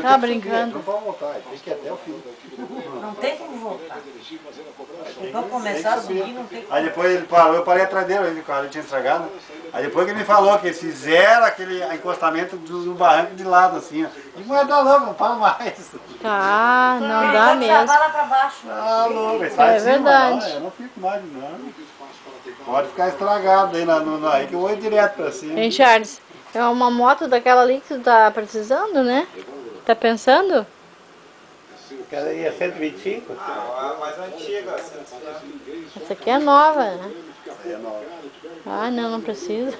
Tá brincando. Não pode voltar, tem que ir até o fim. Não tem como voltar. Então começar a subir, não tem como. Aí depois ele parou, eu parei atrás dele, o carro tinha estragado. Aí depois que ele me falou que eles fizeram aquele encostamento do barranco de lado, assim, ó. E não dá louco, não para mais. Tá, não dá mesmo. Lá pra baixo. Ah, louco, ele sai É de cima, verdade. não, eu não fico mais, não. Pode ficar estragado aí, aí que eu vou ir direto pra cima. Hein, Charles? É uma moto daquela ali que tu tá precisando, né? Tá pensando? Aquela aí é 125? A mais antiga, 150. Essa aqui é nova, né? Aí é nova. Ah, não, não precisa.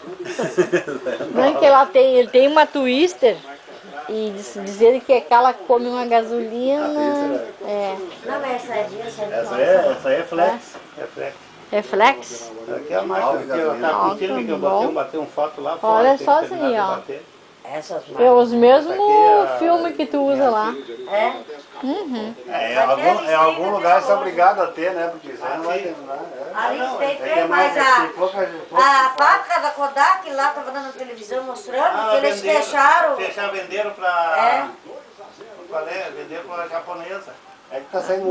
Não é que ele tem uma Twister e dizer que aquela come uma gasolina. É. Não, mas essa é disso, Essa aí é flex. É flex. É flex? Aqui é a marca que eu tava curtindo, que eu botei um foto lá fora. Olha tem só que isso terminar aí, de ó. bater. Essas É os mesmos aqui filmes que tu usa lá. É? Uhum. Em algum lugar você é obrigado a ter, né? Porque senão não vai terminar. Ali tem É que é três, mais, mas tem pouca a fábrica da Kodak lá tava dando na televisão mostrando que eles fecharam. Fecharam, venderam pra... É. Qual é? Venderam pra japonesa. É que tá saindo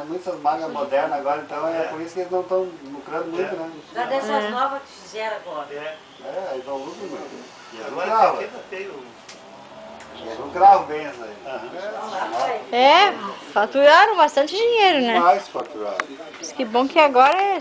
muitas marcas modernas agora, então é por isso que eles não estão lucrando muito, né? Já dessas novas que fizeram agora. É, eles não lucram muito. E eles Agora lucravam. aqui não tem o... Eles lucravam bem isso aí. É, faturaram bastante dinheiro, né? Mais faturado. Mas que bom que agora é